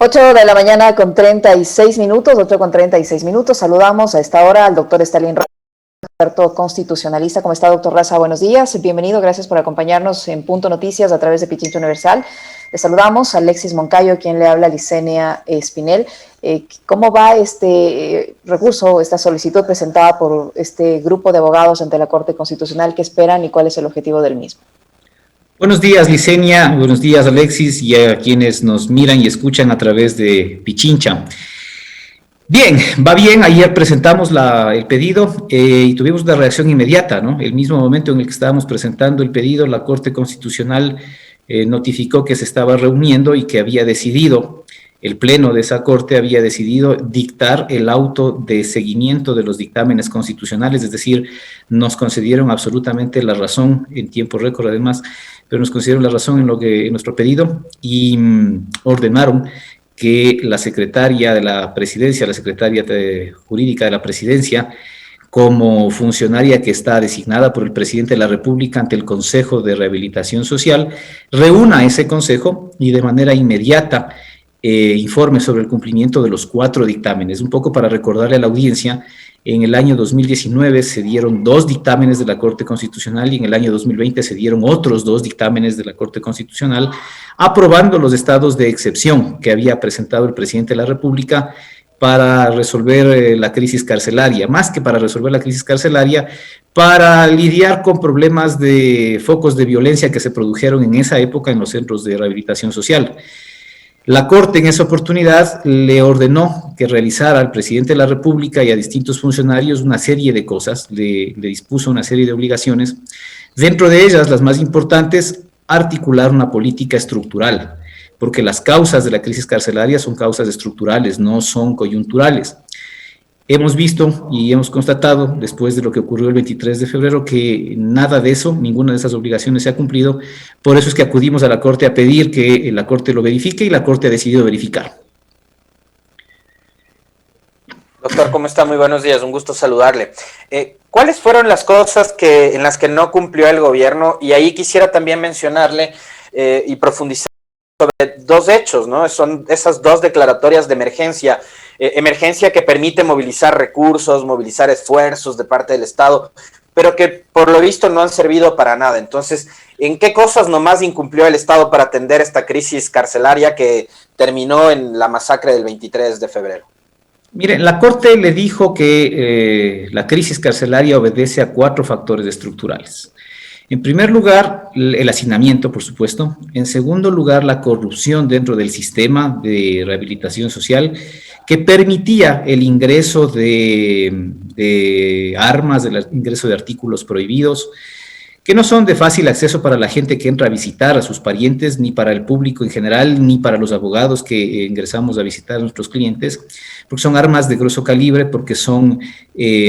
8 de la mañana con 36 minutos, 8 con 36 minutos. Saludamos a esta hora al doctor Stalin Raza, experto constitucionalista. ¿Cómo está, doctor Raza? Buenos días. Bienvenido. Gracias por acompañarnos en Punto Noticias a través de Pichincha Universal. Le saludamos a Alexis Moncayo, quien le habla, Licenia Espinel. ¿Cómo va este recurso, esta solicitud presentada por este grupo de abogados ante la Corte Constitucional? ¿Qué esperan y cuál es el objetivo del mismo? Buenos días, Licenia. Buenos días, Alexis, y a quienes nos miran y escuchan a través de Pichincha. Bien, va bien. Ayer presentamos el pedido y tuvimos una reacción inmediata, ¿no? El mismo momento en el que estábamos presentando el pedido, la Corte Constitucional notificó que se estaba reuniendo y que había decidido, el pleno de esa Corte había decidido dictar el auto de seguimiento de los dictámenes constitucionales, es decir, nos concedieron absolutamente la razón en tiempo récord, además, pero nos concedieron la razón en nuestro pedido y ordenaron que la secretaria de la presidencia, la secretaria jurídica de la presidencia, como funcionaria que está designada por el presidente de la República ante el Consejo de Rehabilitación Social, reúna a ese consejo y de manera inmediata informe sobre el cumplimiento de los 4 dictámenes. Un poco para recordarle a la audiencia, en el año 2019 se dieron 2 dictámenes de la Corte Constitucional y en el año 2020 se dieron otros 2 dictámenes de la Corte Constitucional, aprobando los estados de excepción que había presentado el presidente de la República para resolver la crisis carcelaria, más que para resolver la crisis carcelaria, para lidiar con problemas de focos de violencia que se produjeron en esa época en los centros de rehabilitación social. La Corte en esa oportunidad le ordenó que realizara al presidente de la República y a distintos funcionarios una serie de cosas, le dispuso una serie de obligaciones, dentro de ellas las más importantes, articular una política estructural, porque las causas de la crisis carcelaria son causas estructurales, no son coyunturales. Hemos visto y hemos constatado, después de lo que ocurrió el 23 de febrero, que nada de eso, ninguna de esas obligaciones se ha cumplido. Por eso es que acudimos a la Corte a pedir que la Corte lo verifique y la Corte ha decidido verificar. Doctor, ¿cómo está? Muy buenos días, un gusto saludarle. ¿Cuáles fueron las cosas en las que no cumplió el gobierno? Y ahí quisiera también mencionarle y profundizar sobre 2 hechos, ¿no? Son esas 2 declaratorias de emergencia. Emergencia que permite movilizar recursos, movilizar esfuerzos de parte del Estado, pero que por lo visto no han servido para nada. Entonces, ¿en qué cosas nomás incumplió el Estado para atender esta crisis carcelaria que terminó en la masacre del 23 de febrero? Mire, la Corte le dijo que la crisis carcelaria obedece a 4 factores estructurales. En primer lugar, el hacinamiento, por supuesto. En segundo lugar, la corrupción dentro del sistema de rehabilitación social que permitía el ingreso de armas, el ingreso de artículos prohibidos, que no son de fácil acceso para la gente que entra a visitar a sus parientes, ni para el público en general, ni para los abogados que ingresamos a visitar a nuestros clientes, porque son armas de grueso calibre, porque son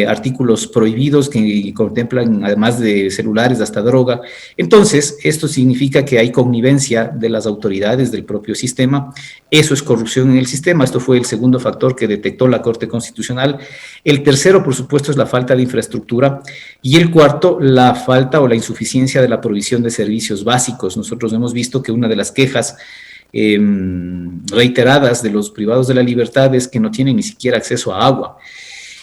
artículos prohibidos que contemplan, además de celulares, hasta droga. Entonces, esto significa que hay connivencia de las autoridades del propio sistema. Eso es corrupción en el sistema. Esto fue el segundo factor que detectó la Corte Constitucional. El tercero, por supuesto, es la falta de infraestructura. Y el cuarto, la falta o la insuficiencia de la provisión de servicios básicos. Nosotros hemos visto que una de las quejas reiteradas de los privados de la libertad es que no tienen ni siquiera acceso a agua.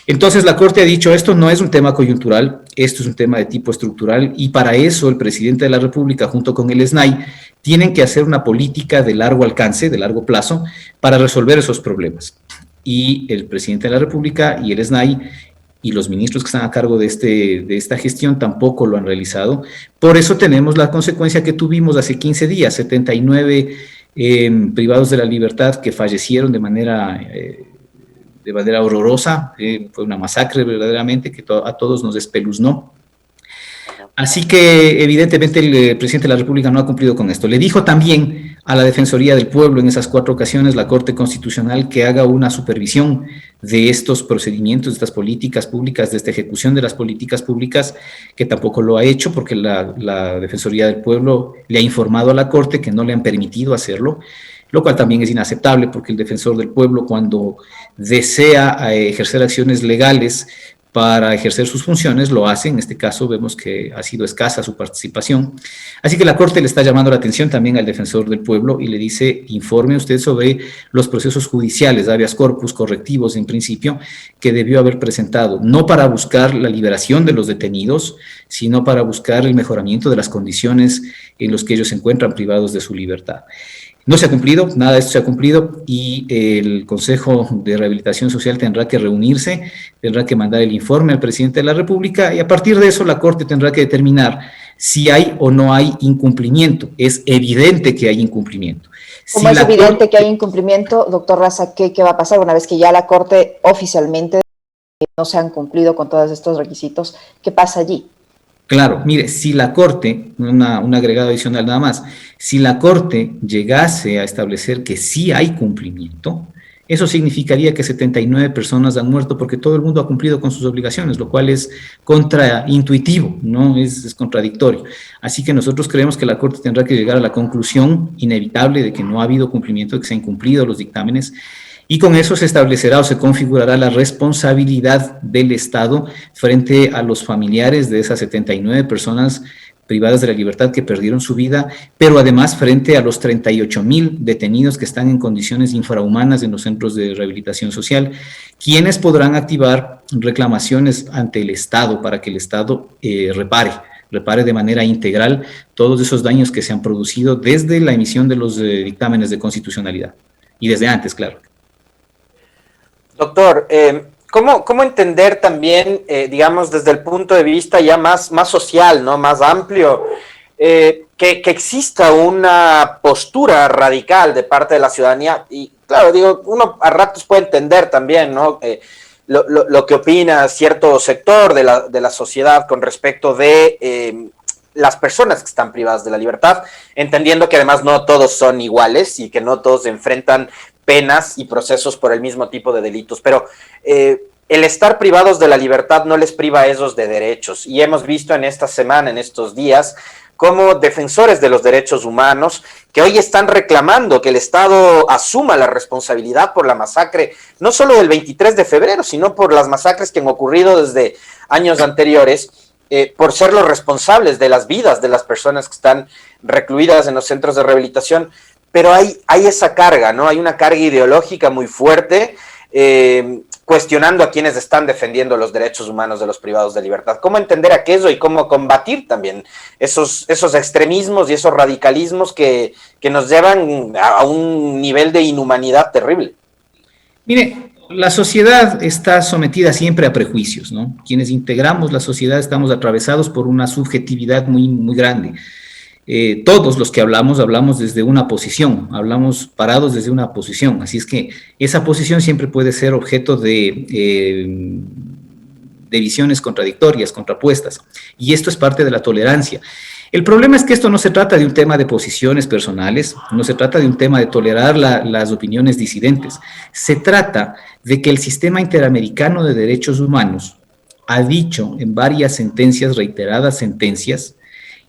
Entonces la Corte ha dicho, esto no es un tema coyuntural, esto es un tema de tipo estructural, y para eso el presidente de la República junto con el SNAI tienen que hacer una política de largo alcance, de largo plazo, para resolver esos problemas. Y el presidente de la República y el SNAI y los ministros que están a cargo de esta gestión tampoco lo han realizado. Por eso tenemos la consecuencia que tuvimos hace 15 días, 79 privados de la libertad que fallecieron de manera horrorosa. Fue una masacre verdaderamente que a todos nos espeluznó. Así que evidentemente el presidente de la República no ha cumplido con esto. Le dijo también a la Defensoría del Pueblo en esas 4 ocasiones, la Corte Constitucional, que haga una supervisión de estos procedimientos, de estas políticas públicas, de esta ejecución de las políticas públicas, que tampoco lo ha hecho porque la Defensoría del Pueblo le ha informado a la Corte que no le han permitido hacerlo, lo cual también es inaceptable porque el defensor del pueblo, cuando desea ejercer acciones legales para ejercer sus funciones, lo hacen. En este caso vemos que ha sido escasa su participación. Así que la Corte le está llamando la atención también al defensor del pueblo y le dice, informe usted sobre los procesos judiciales, habeas corpus, correctivos en principio, que debió haber presentado, no para buscar la liberación de los detenidos, sino para buscar el mejoramiento de las condiciones en las que ellos se encuentran privados de su libertad. No se ha cumplido, nada de esto se ha cumplido y el Consejo de Rehabilitación Social tendrá que reunirse, tendrá que mandar el informe al presidente de la República y a partir de eso la Corte tendrá que determinar si hay o no hay incumplimiento. Es evidente que hay incumplimiento. Como es evidente que hay incumplimiento, doctor Raza, ¿qué va a pasar una vez que ya la Corte oficialmente no se han cumplido con todos estos requisitos? ¿Qué pasa allí? Claro, mire, si la Corte, un agregado adicional nada más, si la Corte llegase a establecer que sí hay cumplimiento, eso significaría que 79 personas han muerto porque todo el mundo ha cumplido con sus obligaciones, lo cual es contraintuitivo, ¿no? Es contradictorio. Así que nosotros creemos que la Corte tendrá que llegar a la conclusión inevitable de que no ha habido cumplimiento, de que se han incumplido los dictámenes, y con eso se establecerá o se configurará la responsabilidad del Estado frente a los familiares de esas 79 personas privadas de la libertad que perdieron su vida, pero además frente a los 38,000 detenidos que están en condiciones infrahumanas en los centros de rehabilitación social, quienes podrán activar reclamaciones ante el Estado para que el Estado repare de manera integral todos esos daños que se han producido desde la emisión de los dictámenes de constitucionalidad y desde antes, claro. Doctor, ¿cómo entender también, digamos, desde el punto de vista ya más social, ¿no? Más amplio, que exista una postura radical de parte de la ciudadanía? Y claro, digo, uno a ratos puede entender también, ¿no? Lo que opina cierto sector de la sociedad con respecto de las personas que están privadas de la libertad, entendiendo que además no todos son iguales y que no todos enfrentan penas y procesos por el mismo tipo de delitos, pero el estar privados de la libertad no les priva a esos de derechos, y hemos visto en esta semana, en estos días, como defensores de los derechos humanos que hoy están reclamando que el Estado asuma la responsabilidad por la masacre, no solo del 23 de febrero, sino por las masacres que han ocurrido desde años anteriores, por ser los responsables de las vidas de las personas que están recluidas en los centros de rehabilitación. Pero hay esa carga, ¿no? Hay una carga ideológica muy fuerte, cuestionando a quienes están defendiendo los derechos humanos de los privados de libertad. ¿Cómo entender aquello y cómo combatir también esos extremismos y esos radicalismos que nos llevan a un nivel de inhumanidad terrible? Mire, la sociedad está sometida siempre a prejuicios, ¿no? Quienes integramos la sociedad estamos atravesados por una subjetividad muy, muy grande. Todos los que hablamos desde una posición, hablamos parados desde una posición, así es que esa posición siempre puede ser objeto de visiones contradictorias, contrapuestas, y esto es parte de la tolerancia. El problema es que esto no se trata de un tema de posiciones personales, no se trata de un tema de tolerar las opiniones disidentes, se trata de que el Sistema Interamericano de Derechos Humanos ha dicho en varias sentencias, reiteradas sentencias,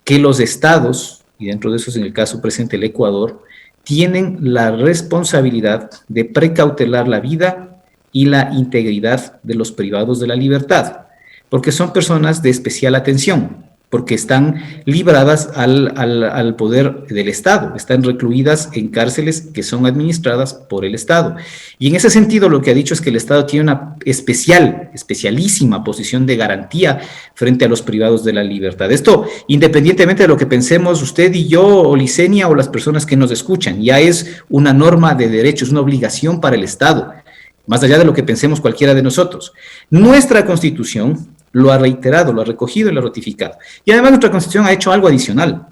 que los estados, y dentro de eso es en el caso presente el Ecuador, tienen la responsabilidad de precautelar la vida y la integridad de los privados de la libertad, porque son personas de especial atención, porque están libradas al poder del Estado, están recluidas en cárceles que son administradas por el Estado. Y en ese sentido lo que ha dicho es que el Estado tiene una especialísima posición de garantía frente a los privados de la libertad. Esto, independientemente de lo que pensemos usted y yo, o Licenia, o las personas que nos escuchan, ya es una norma de derecho, es una obligación para el Estado, más allá de lo que pensemos cualquiera de nosotros. Nuestra Constitución lo ha reiterado, lo ha recogido y lo ha ratificado. Y además nuestra Constitución ha hecho algo adicional.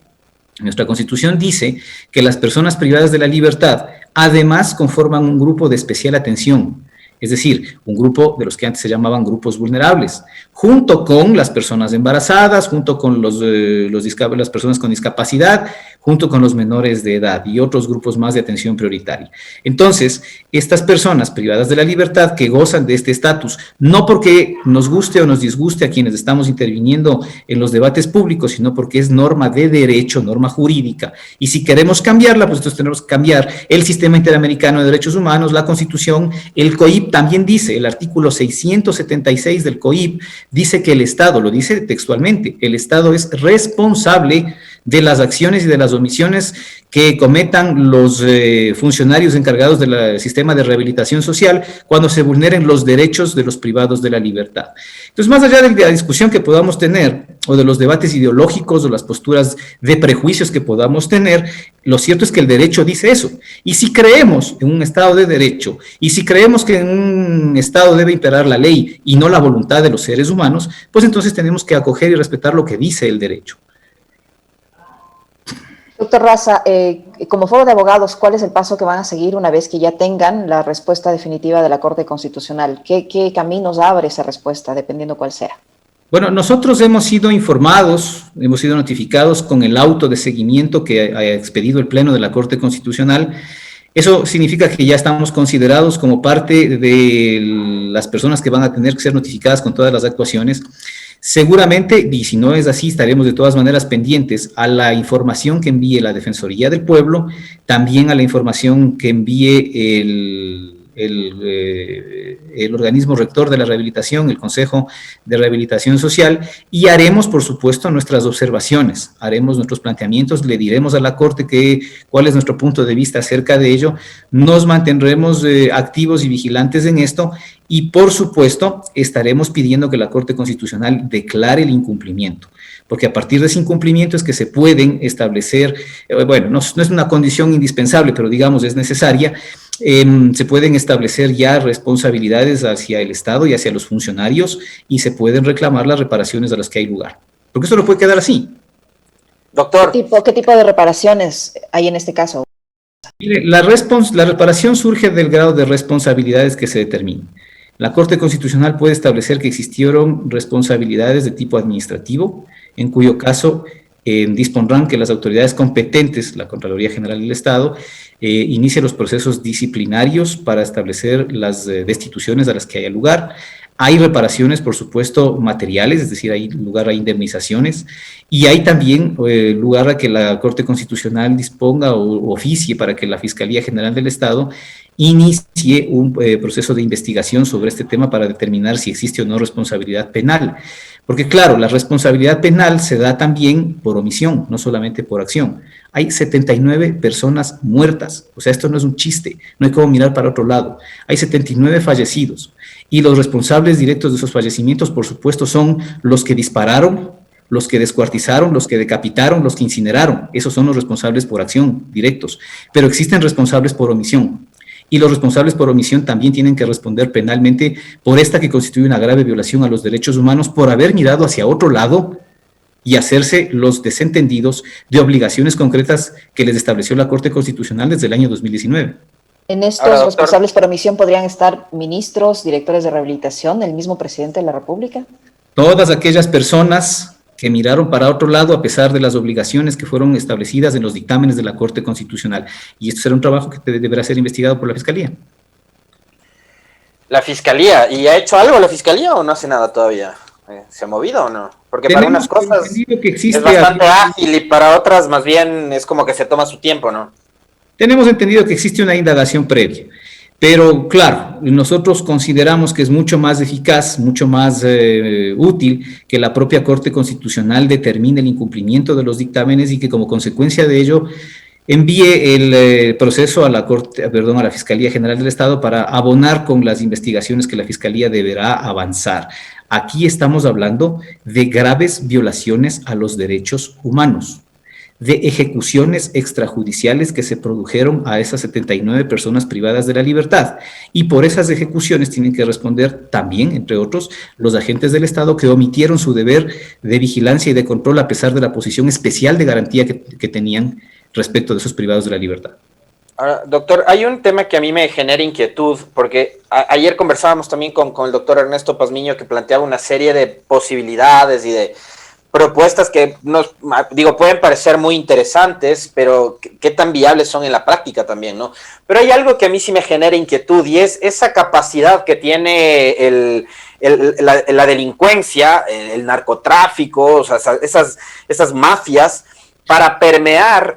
Nuestra Constitución dice que las personas privadas de la libertad además conforman un grupo de especial atención, es decir, un grupo de los que antes se llamaban grupos vulnerables, junto con las personas embarazadas, junto con las personas con discapacidad, junto con los menores de edad y otros grupos más de atención prioritaria. Entonces, estas personas privadas de la libertad que gozan de este estatus, no porque nos guste o nos disguste a quienes estamos interviniendo en los debates públicos, sino porque es norma de derecho, norma jurídica, y si queremos cambiarla, pues entonces tenemos que cambiar el Sistema Interamericano de Derechos Humanos, la Constitución, el COIP, COIP también dice, el artículo 676 del COIP dice que el Estado, lo dice textualmente, el Estado es responsable de las acciones y de las omisiones que cometan los funcionarios encargados del sistema de rehabilitación social cuando se vulneren los derechos de los privados de la libertad. Entonces, más allá de la discusión que podamos tener, o de los debates ideológicos, o las posturas de prejuicios que podamos tener, lo cierto es que el derecho dice eso. Y si creemos en un Estado de derecho, y si creemos que en un Estado debe imperar la ley y no la voluntad de los seres humanos, pues entonces tenemos que acoger y respetar lo que dice el derecho. Doctor Raza, como foro de abogados, ¿cuál es el paso que van a seguir una vez que ya tengan la respuesta definitiva de la Corte Constitucional? ¿Qué caminos abre esa respuesta, dependiendo cuál sea? Bueno, nosotros hemos sido informados, hemos sido notificados con el auto de seguimiento que ha expedido el Pleno de la Corte Constitucional. Eso significa que ya estamos considerados como parte de las personas que van a tener que ser notificadas con todas las actuaciones. Seguramente, y si no es así, estaremos de todas maneras pendientes a la información que envíe la Defensoría del Pueblo, también a la información que envíe el organismo rector de la rehabilitación, el Consejo de Rehabilitación Social, y haremos, por supuesto, nuestras observaciones, haremos nuestros planteamientos, le diremos a la Corte cuál es nuestro punto de vista acerca de ello, nos mantendremos activos y vigilantes en esto, y por supuesto estaremos pidiendo que la Corte Constitucional declare el incumplimiento, porque a partir de ese incumplimiento es que se pueden establecer, bueno, no es una condición indispensable, pero digamos es necesaria, se pueden establecer ya responsabilidades hacia el Estado y hacia los funcionarios y se pueden reclamar las reparaciones a las que hay lugar, porque esto no puede quedar así. Doctor. ¿Qué tipo de reparaciones hay en este caso? Mire, la reparación surge del grado de responsabilidades que se determinen. La Corte Constitucional puede establecer que existieron responsabilidades de tipo administrativo, en cuyo caso dispondrán que las autoridades competentes, la Contraloría General del Estado, inicie los procesos disciplinarios para establecer las destituciones a las que haya lugar. Hay reparaciones, por supuesto, materiales, es decir, hay lugar a indemnizaciones, y hay también lugar a que la Corte Constitucional disponga o oficie para que la Fiscalía General del Estado inicie un proceso de investigación sobre este tema para determinar si existe o no responsabilidad penal. Porque claro, la responsabilidad penal se da también por omisión, no solamente por acción. Hay 79 personas muertas, o sea, esto no es un chiste, no hay como mirar para otro lado. Hay 79 fallecidos y los responsables directos de esos fallecimientos, por supuesto, son los que dispararon, los que descuartizaron, los que decapitaron, los que incineraron. Esos son los responsables por acción directos, pero existen responsables por omisión. Y los responsables por omisión también tienen que responder penalmente por esta que constituye una grave violación a los derechos humanos por haber mirado hacia otro lado y hacerse los desentendidos de obligaciones concretas que les estableció la Corte Constitucional desde el año 2019. En estos responsables por omisión podrían estar ministros, directores de rehabilitación, el mismo presidente de la República. Todas aquellas personas que miraron para otro lado a pesar de las obligaciones que fueron establecidas en los dictámenes de la Corte Constitucional. Y esto será un trabajo que deberá ser investigado por la Fiscalía. La Fiscalía, ¿y ha hecho algo la Fiscalía o no hace nada todavía? ¿Se ha movido o no? Porque para unas cosas es bastante ágil y para otras más bien es como que se toma su tiempo, ¿no? Tenemos entendido que existe una indagación previa. Pero claro, nosotros consideramos que es mucho más eficaz, mucho más útil que la propia Corte Constitucional determine el incumplimiento de los dictámenes y que como consecuencia de ello envíe el proceso a la Fiscalía General del Estado para abonar con las investigaciones que la Fiscalía deberá avanzar. Aquí estamos hablando de graves violaciones a los derechos humanos, de ejecuciones extrajudiciales que se produjeron a esas 79 personas privadas de la libertad. Y por esas ejecuciones tienen que responder también, entre otros, los agentes del Estado que omitieron su deber de vigilancia y de control a pesar de la posición especial de garantía que tenían respecto de esos privados de la libertad. Ahora, doctor, hay un tema que a mí me genera inquietud, porque ayer conversábamos también con el doctor Ernesto Pazmiño, que planteaba una serie de posibilidades y de propuestas que pueden parecer muy interesantes, pero ¿qué tan viables son en la práctica también, no? Pero hay algo que a mí sí me genera inquietud y es esa capacidad que tiene la delincuencia, el narcotráfico, o sea, esas mafias para permear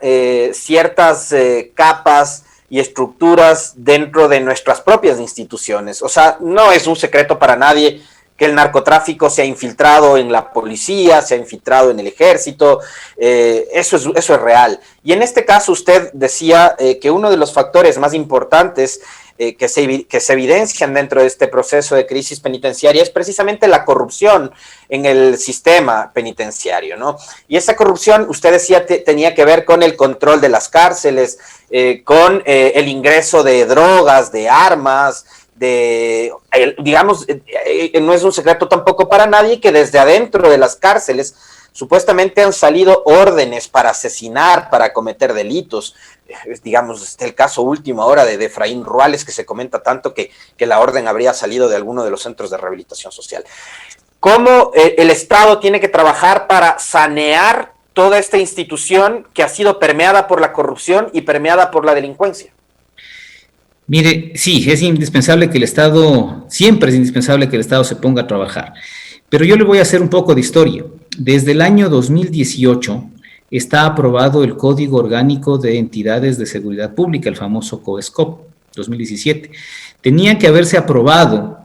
ciertas capas y estructuras dentro de nuestras propias instituciones. O sea, no es un secreto para nadie que el narcotráfico se ha infiltrado en la policía, se ha infiltrado en el ejército, eso es real. Y en este caso usted decía que uno de los factores más importantes que se evidencian dentro de este proceso de crisis penitenciaria es precisamente la corrupción en el sistema penitenciario, ¿no? Y esa corrupción, usted decía, tenía que ver con el control de las cárceles, con el ingreso de drogas, de armas, digamos, no es un secreto tampoco para nadie que desde adentro de las cárceles supuestamente han salido órdenes para asesinar, para cometer delitos. Digamos, el caso último ahora de Efraín Ruales, que se comenta tanto que la orden habría salido de alguno de los centros de rehabilitación social. ¿Cómo el Estado tiene que trabajar para sanear toda esta institución que ha sido permeada por la corrupción y permeada por la delincuencia? Mire, sí, es indispensable que el Estado, siempre es indispensable que el Estado se ponga a trabajar, pero yo le voy a hacer un poco de historia. Desde el año 2018 está aprobado el Código Orgánico de Entidades de Seguridad Pública, el famoso COESCOP, 2017. Tenían que haberse aprobado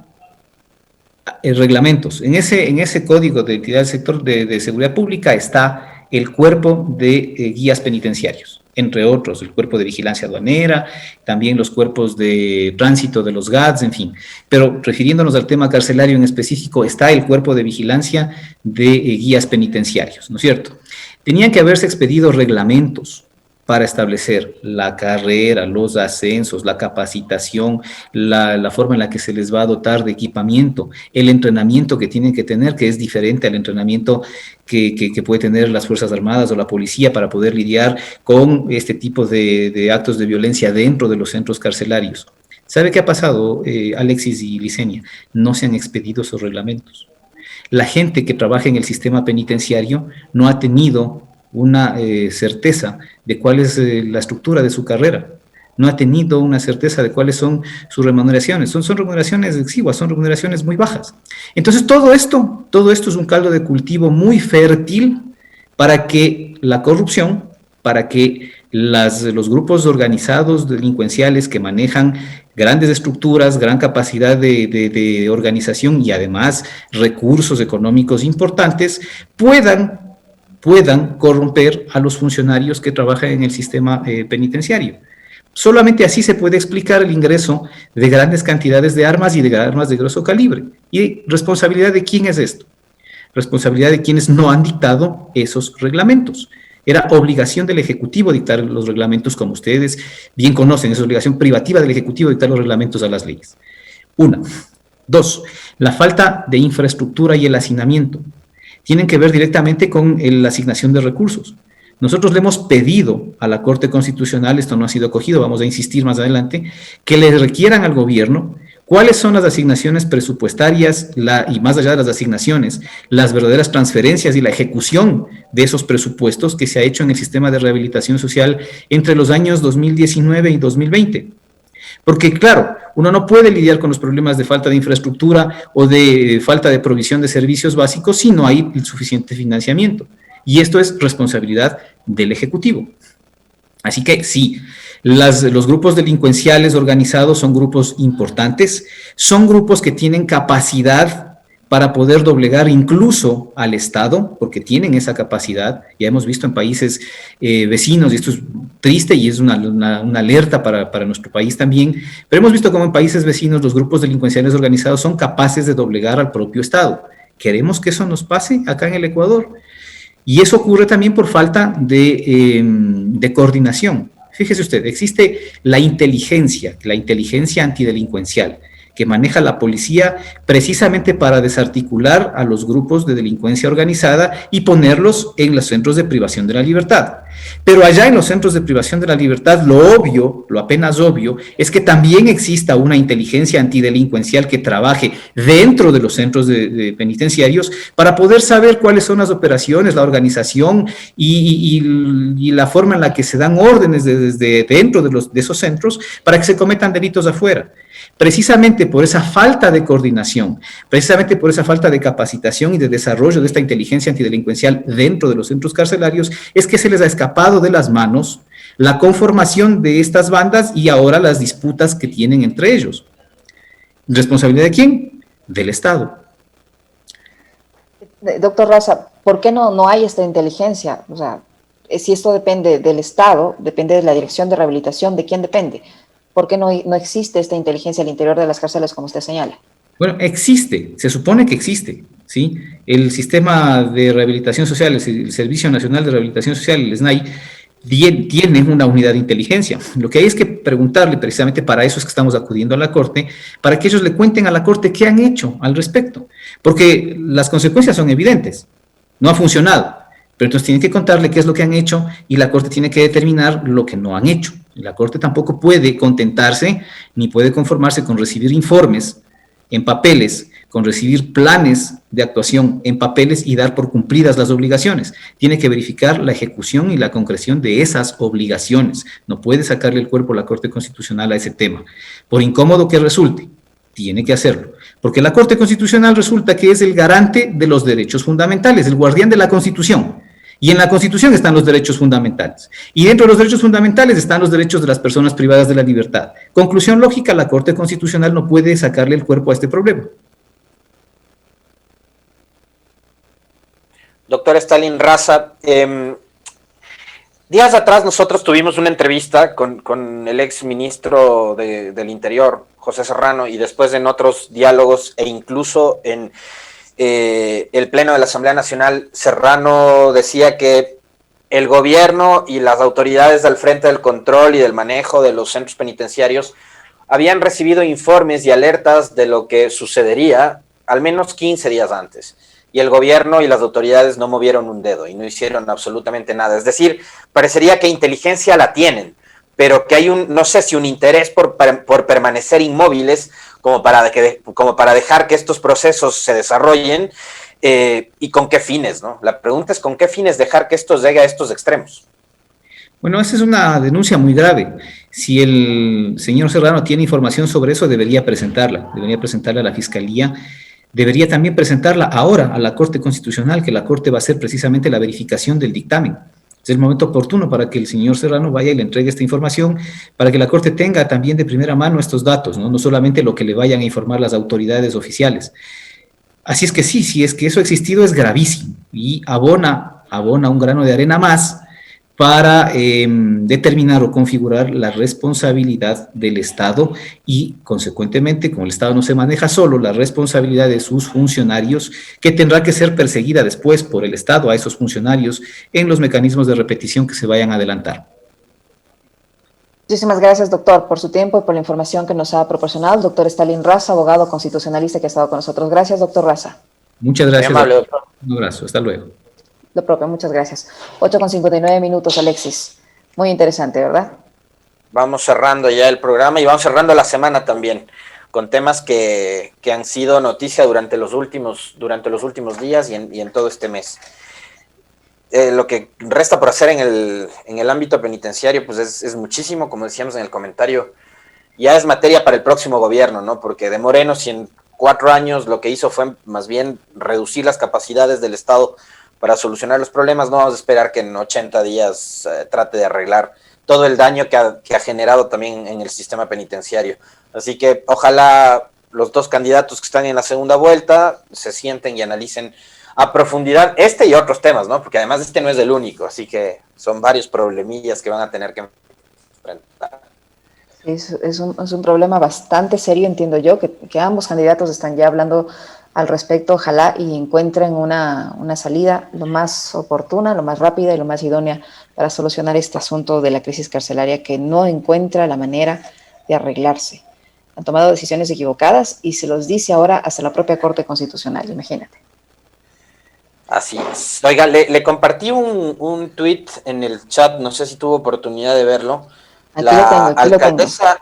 reglamentos. En ese Código de Entidades del Sector de Seguridad Pública está el cuerpo de guías penitenciarios, entre otros, el cuerpo de vigilancia aduanera, también los cuerpos de tránsito de los GATS, en fin. Pero refiriéndonos al tema carcelario en específico, está el cuerpo de vigilancia de guías penitenciarios, ¿no es cierto? Tenían que haberse expedido reglamentos para establecer la carrera, los ascensos, la capacitación, la forma en la que se les va a dotar de equipamiento, el entrenamiento que tienen que tener, que es diferente al entrenamiento que puede tener las Fuerzas Armadas o la policía para poder lidiar con este tipo de actos de violencia dentro de los centros carcelarios. ¿Sabe qué ha pasado, Alexis y Licenia? No se han expedido esos reglamentos. La gente que trabaja en el sistema penitenciario no ha tenido una certeza de cuál es la estructura de su carrera, no ha tenido una certeza de cuáles son sus remuneraciones, son remuneraciones exiguas, son remuneraciones muy bajas. Entonces todo esto es un caldo de cultivo muy fértil para que la corrupción, para que los grupos organizados delincuenciales que manejan grandes estructuras, gran capacidad de organización y además recursos económicos importantes, puedan corromper a los funcionarios que trabajan en el sistema penitenciario. Solamente así se puede explicar el ingreso de grandes cantidades de armas y de armas de grueso calibre. ¿Y responsabilidad de quién es esto? Responsabilidad de quienes no han dictado esos reglamentos. Era obligación del Ejecutivo dictar los reglamentos, como ustedes bien conocen, es obligación privativa del Ejecutivo dictar los reglamentos a las leyes. Una. Dos, la falta de infraestructura y el hacinamiento tienen que ver directamente con la asignación de recursos. Nosotros le hemos pedido a la Corte Constitucional, esto no ha sido acogido, vamos a insistir más adelante, que le requieran al gobierno cuáles son las asignaciones presupuestarias y más allá de las asignaciones, las verdaderas transferencias y la ejecución de esos presupuestos que se ha hecho en el sistema de rehabilitación social entre los años 2019 y 2020. Porque, claro, uno no puede lidiar con los problemas de falta de infraestructura o de falta de provisión de servicios básicos si no hay el suficiente financiamiento. Y esto es responsabilidad del Ejecutivo. Así que sí, los grupos delincuenciales organizados son grupos importantes, son grupos que tienen capacidad para poder doblegar incluso al Estado, porque tienen esa capacidad, ya hemos visto en países vecinos, y esto es triste y es una alerta para nuestro país también, pero hemos visto cómo en países vecinos los grupos delincuenciales organizados son capaces de doblegar al propio Estado. ¿Queremos que eso nos pase acá en el Ecuador? Y eso ocurre también por falta de coordinación. Fíjese usted, existe la inteligencia antidelincuencial, que maneja la policía precisamente para desarticular a los grupos de delincuencia organizada y ponerlos en los centros de privación de la libertad. Pero allá en los centros de privación de la libertad, lo apenas obvio, es que también exista una inteligencia antidelincuencial que trabaje dentro de los centros de penitenciarios para poder saber cuáles son las operaciones, la organización y la forma en la que se dan órdenes desde dentro de esos centros para que se cometan delitos afuera. precisamente por esa falta de coordinación, precisamente por esa falta de capacitación y de desarrollo de esta inteligencia antidelincuencial dentro de los centros carcelarios, es que se les ha escapado de las manos la conformación de estas bandas y ahora las disputas que tienen entre ellos. ¿Responsabilidad de quién? Del Estado. Doctor Raza, ¿por qué no hay esta inteligencia? O sea, si esto depende del Estado, depende de la Dirección de Rehabilitación, ¿de quién depende? ¿Por qué no existe esta inteligencia al interior de las cárceles como usted señala? Bueno, existe, se supone que existe, ¿sí? El sistema de rehabilitación social, el Servicio Nacional de Rehabilitación Social, el SNAI, tiene una unidad de inteligencia. Lo que hay es que preguntarle, precisamente para eso es que estamos acudiendo a la Corte, para que ellos le cuenten a la Corte qué han hecho al respecto, porque las consecuencias son evidentes, no ha funcionado, pero entonces tienen que contarle qué es lo que han hecho y la Corte tiene que determinar lo que no han hecho. La Corte tampoco puede contentarse ni puede conformarse con recibir informes en papeles, con recibir planes de actuación en papeles y dar por cumplidas las obligaciones. Tiene que verificar la ejecución y la concreción de esas obligaciones. No puede sacarle el cuerpo a la Corte Constitucional a ese tema. Por incómodo que resulte, tiene que hacerlo. Porque la Corte Constitucional resulta que es el garante de los derechos fundamentales, el guardián de la Constitución. Y en la Constitución están los derechos fundamentales. Y dentro de los derechos fundamentales están los derechos de las personas privadas de la libertad. Conclusión lógica, la Corte Constitucional no puede sacarle el cuerpo a este problema. Doctor Stalin Raza, días atrás nosotros tuvimos una entrevista con el ex ministro del Interior, José Serrano, y después en otros diálogos e incluso en el Pleno de la Asamblea Nacional, Serrano decía que el gobierno y las autoridades al frente del control y del manejo de los centros penitenciarios habían recibido informes y alertas de lo que sucedería al menos 15 días antes. Y el gobierno y las autoridades no movieron un dedo y no hicieron absolutamente nada. Es decir, parecería que inteligencia la tienen, pero que hay no sé si un interés por permanecer inmóviles como para dejar que estos procesos se desarrollen y con qué fines, ¿no? La pregunta es con qué fines dejar que esto llegue a estos extremos. Bueno, esa es una denuncia muy grave. Si el señor Serrano tiene información sobre eso, debería presentarla a la Fiscalía, debería también presentarla ahora a la Corte Constitucional, que la Corte va a hacer precisamente la verificación del dictamen. Es el momento oportuno para que el señor Serrano vaya y le entregue esta información, para que la Corte tenga también de primera mano estos datos, no solamente lo que le vayan a informar las autoridades oficiales. Así es que sí, si es que eso ha existido es gravísimo y abona un grano de arena más para determinar o configurar la responsabilidad del Estado y, consecuentemente, como el Estado no se maneja solo, la responsabilidad de sus funcionarios, que tendrá que ser perseguida después por el Estado a esos funcionarios en los mecanismos de repetición que se vayan a adelantar. Muchísimas gracias, doctor, por su tiempo y por la información que nos ha proporcionado. El doctor Stalin Raza, abogado constitucionalista que ha estado con nosotros. Gracias, doctor Raza. Muchas gracias. Muy amable, doctor. Un abrazo, hasta luego. Lo propio, muchas gracias. 8:59, Alexis. Muy interesante, ¿verdad? Vamos cerrando ya el programa y vamos cerrando la semana también, con temas que han sido noticia durante los últimos días y en todo este mes. Lo que resta por hacer en el ámbito penitenciario pues es muchísimo, como decíamos en el comentario, ya es materia para el próximo gobierno, ¿no? Porque de Moreno, si en 4 años lo que hizo fue más bien reducir las capacidades del Estado para solucionar los problemas, no vamos a esperar que en 80 días trate de arreglar todo el daño que ha generado también en el sistema penitenciario. Así que ojalá los dos candidatos que están en la segunda vuelta se sienten y analicen a profundidad este y otros temas, ¿no? Porque además este no es el único, así que son varios problemillas que van a tener que enfrentar. Es un problema bastante serio, entiendo yo, que ambos candidatos están ya hablando al respecto. Ojalá y encuentren una salida lo más oportuna, lo más rápida y lo más idónea para solucionar este asunto de la crisis carcelaria que no encuentra la manera de arreglarse. Han tomado decisiones equivocadas y se los dice ahora hasta la propia Corte Constitucional, imagínate. Así es. Oiga, le compartí un tuit en el chat, no sé si tuvo oportunidad de verlo. La alcaldesa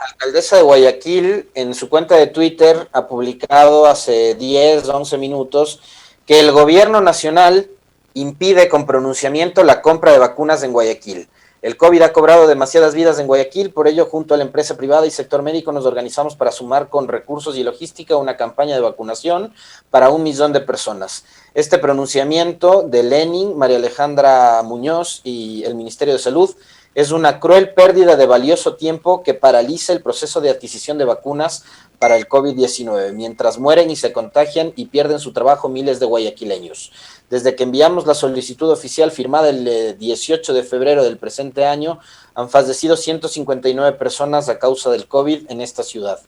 de Guayaquil en su cuenta de Twitter ha publicado hace 10, 11 minutos que el gobierno nacional impide con pronunciamiento la compra de vacunas en Guayaquil. El COVID ha cobrado demasiadas vidas en Guayaquil, por ello, junto a la empresa privada y sector médico, nos organizamos para sumar con recursos y logística una campaña de vacunación para 1 millón de personas. Este pronunciamiento de Lenin, María Alejandra Muñoz y el Ministerio de Salud es una cruel pérdida de valioso tiempo que paraliza el proceso de adquisición de vacunas para el COVID-19, mientras mueren y se contagian y pierden su trabajo miles de guayaquileños. Desde que enviamos la solicitud oficial firmada el 18 de febrero del presente año, han fallecido 159 personas a causa del COVID en esta ciudad.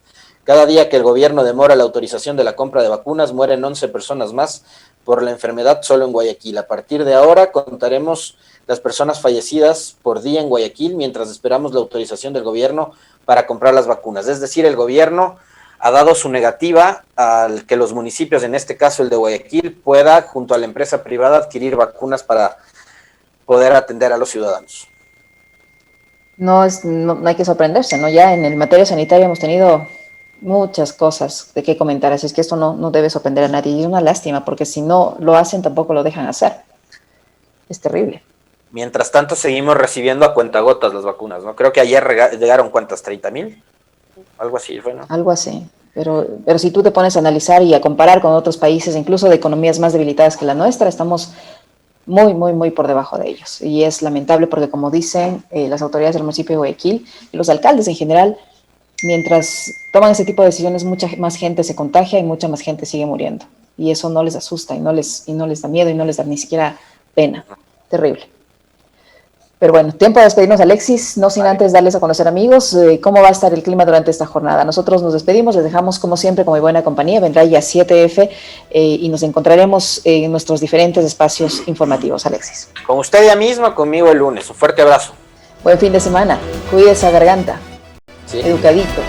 Cada día que el gobierno demora la autorización de la compra de vacunas, mueren 11 personas más por la enfermedad solo en Guayaquil. A partir de ahora contaremos las personas fallecidas por día en Guayaquil mientras esperamos la autorización del gobierno para comprar las vacunas. Es decir, el gobierno ha dado su negativa al que los municipios, en este caso el de Guayaquil, pueda, junto a la empresa privada, adquirir vacunas para poder atender a los ciudadanos. No hay que sorprenderse, ¿no? Ya en el materia sanitaria hemos tenido muchas cosas de qué comentar, así es que esto no debe sorprender a nadie. Y es una lástima, porque si no lo hacen, tampoco lo dejan hacer. Es terrible. Mientras tanto, seguimos recibiendo a cuentagotas las vacunas, ¿no? Creo que ayer llegaron, ¿cuántas? ¿30,000? Algo así, ¿no? Algo así. Pero si tú te pones a analizar y a comparar con otros países, incluso de economías más debilitadas que la nuestra, estamos muy por debajo de ellos. Y es lamentable porque, como dicen las autoridades del municipio de Guayaquil y los alcaldes en general, mientras toman ese tipo de decisiones, mucha más gente se contagia y mucha más gente sigue muriendo. Y eso no les asusta y no les da miedo y no les da ni siquiera pena. Terrible. Pero bueno, tiempo de despedirnos, Alexis, no sin antes darles a conocer, amigos, cómo va a estar el clima durante esta jornada. Nosotros nos despedimos, les dejamos como siempre con muy buena compañía, vendrá ya 7F y nos encontraremos en nuestros diferentes espacios informativos, Alexis. Con usted ya mismo, conmigo el lunes. Un fuerte abrazo. Buen fin de semana, cuide esa garganta, Sí. educadito.